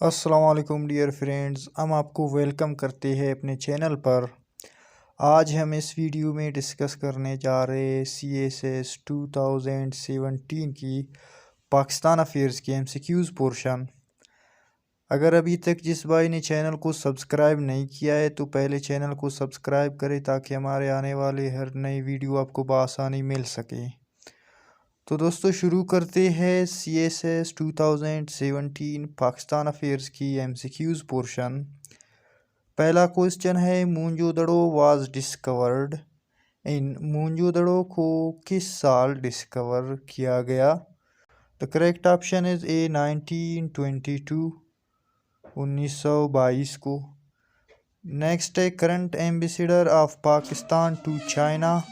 अस्सलाम वालेकुम dear friends, हम आपको वेलकम करते हैं अपने चैनल पर। आज हम इस वीडियो में डिस्कस करने जा रहे हैं CSS 2017 की पाकिस्तान अफेयर्स के MCQs पोर्शन। अगर अभी तक जिस भाई ने चैनल को सब्सक्राइब नहीं किया है तो पहले चैनल को सब्सक्राइब करें ताकि हमारे आने वाले हर नई वीडियो आपको बआसानी मिल सके। तो दोस्तों शुरू करते हैं CSS 2017 पाकिस्तान अफेयर्स की MCQs पोर्शन। पहला क्वेश्चन है, Mohenjodaro was discovered in. Mohenjodaro को किस साल डिस्कवर किया गया? The correct option is A 1922 1922 को। नेक्स्ट है, current ambassador of Pakistan to China.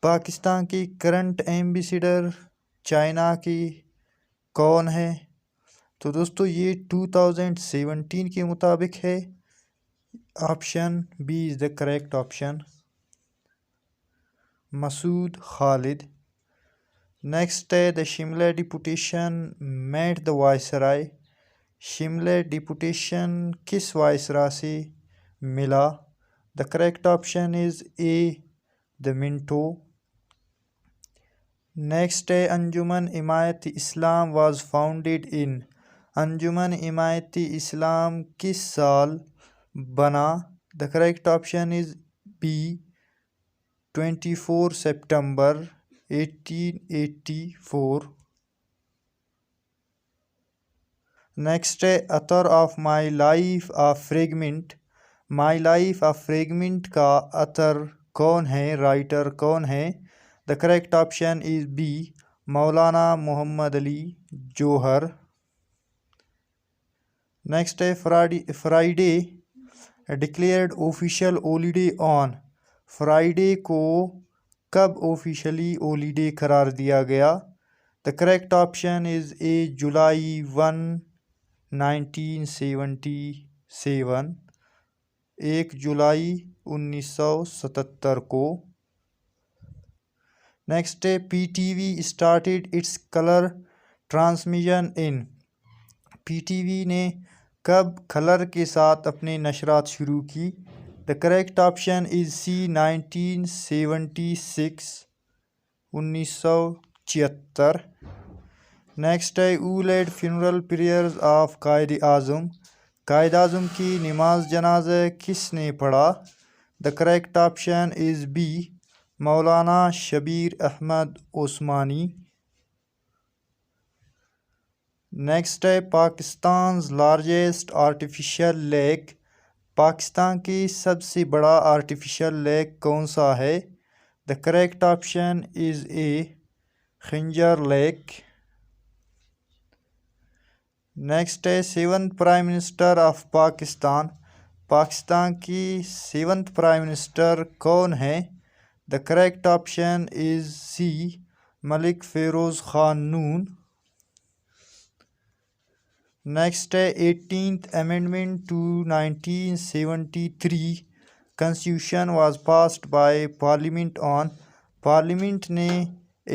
Pakistan की करंट एम्बेसडर चाइना की कौन है? तो दोस्तों ये 2017 के मुताबिक है। Option B is the correct option, Masood Khalid. Next है, the Shimla deputation met the viceroy. Shimla deputation किस वायसराय से मिला? The correct option is A the Minto. Next है, अंजुमन इमायत इस्लाम वाज फाउंडेड इन। अंजुमन इमायत इस्लाम किस साल बना? The correct option is B 24 सितंबर 1884। नेक्स्ट है, author of my life a fragment. My life a fragment का अतर कौन है, राइटर कौन है? The correct option is B Maulana Mohammad Ali Jauhar. Next है, Friday declared official holiday on. Friday को कब ऑफिशियली हॉलीडे करार दिया गया? The correct option is A जुलाई 1 1977, 1 जुलाई 1977 को। नेक्स्ट है, PTV started its colour transmission in. PTV ने कब कलर के साथ अपने नशरात शुरू की? The correct option is C 1976, 1976। Next है, who led funeral prayers of Quaid Azam. Quaid Azam की नमाज जनाजा किसने पढ़ा? The correct option is B Maulana Shabbir Ahmad Usmani. Next है, Pakistan largest artificial lake. Pakistan की सबसे बड़ा आर्टिफिशियल लेक कौन सा है? The correct option is A Khanjar lake. Next है, 7th prime minister of Pakistan. Pakistan की 7th प्राइम मिनिस्टर कौन है? The correct option is C Malik Firoz Khan Noon. Next है, 18th amendment to 1973 constitution was passed by parliament on. Parliament ने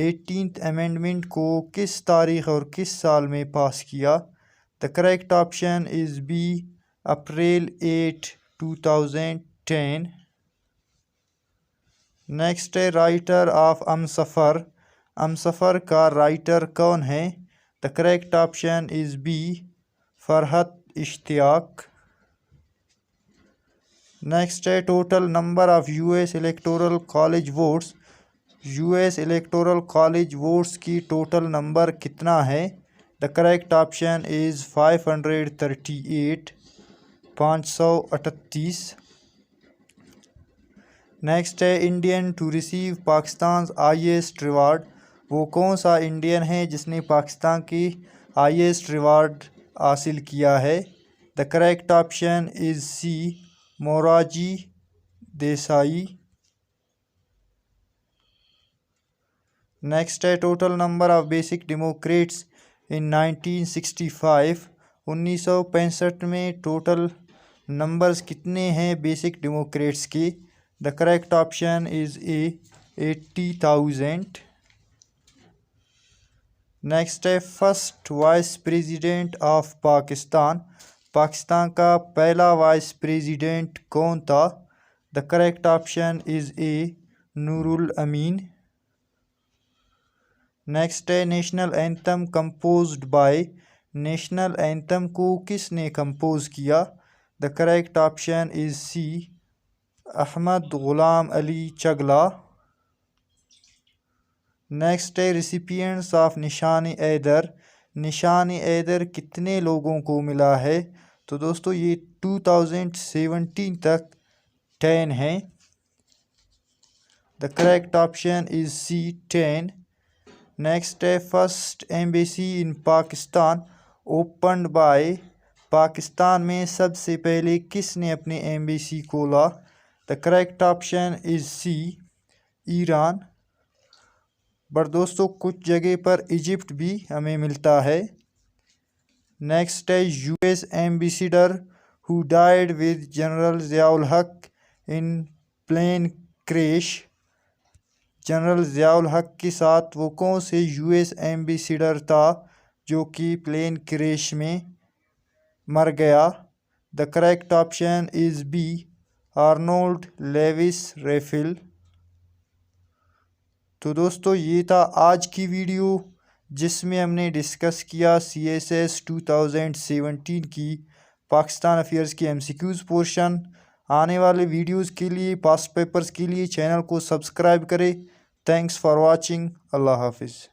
18th amendment को किस तारीख और किस साल में पास किया? The correct option is B April 8 2010। Next है, राइटर ऑफ हमसफ़र। हमसफ़र का राइटर कौन है? The correct option is B Farhat Ishtiaq. Next है, total number of US electoral college votes. US electoral college votes की टोटल नंबर कितना है? The correct option is 538, 538। Next है, Indian to receive Pakistan highest reward. वो कौन सा इंडियन है जिसने पाकिस्तान की हाईएस्ट रिवार्ड हासिल किया है? The correct option is C Morarji Desai. Next है, total number of basic democrats in 1965। 1965 में टोटल नंबर्स कितने हैं बेसिक डेमोक्रेट्स के? The correct option is A 80,000। Next है first vice president of Pakistan. Pakistan का पहला वाइस प्रेसिडेंट कौन था? The correct option is A Nurul Amin. Next है national anthem composed by. National anthem को किसने कंपोज किया? The correct option is C Ahmed Ghulam Ali Chagla. Next है रिसिपिएंट्स ऑफ निशान ऐदर। निशान ऐदर कितने लोगों को मिला है? तो दोस्तों ये 2017 तक 10 है। The correct option is C 10। Next है first embassy in Pakistan opened by. Pakistan में सबसे पहले किसने अपनी एम्बेसी खोला? The correct option is C Iran. But दोस्तों कुछ जगह पर इजिप्ट भी हमें मिलता है। नेक्स्ट है US ambassador who died with general Ziaul हक इन प्लेन क्रैश। जनरल ज़ियाउल हक के साथ वो कौन से यूएस एम्बेसडर था जो कि प्लेन क्रैश में मर गया? The correct option is B Arnold Lewis Raphel. तो दोस्तों ये था आज की वीडियो जिसमें हमने डिस्कस किया CSS 2017 की पाकिस्तान अफेयर्स की MCQs पोर्शन। आने वाले वीडियोस के लिए पास्ट पेपर्स के लिए चैनल को सब्सक्राइब करें। Thanks for watching. अल्लाह हाफिज़।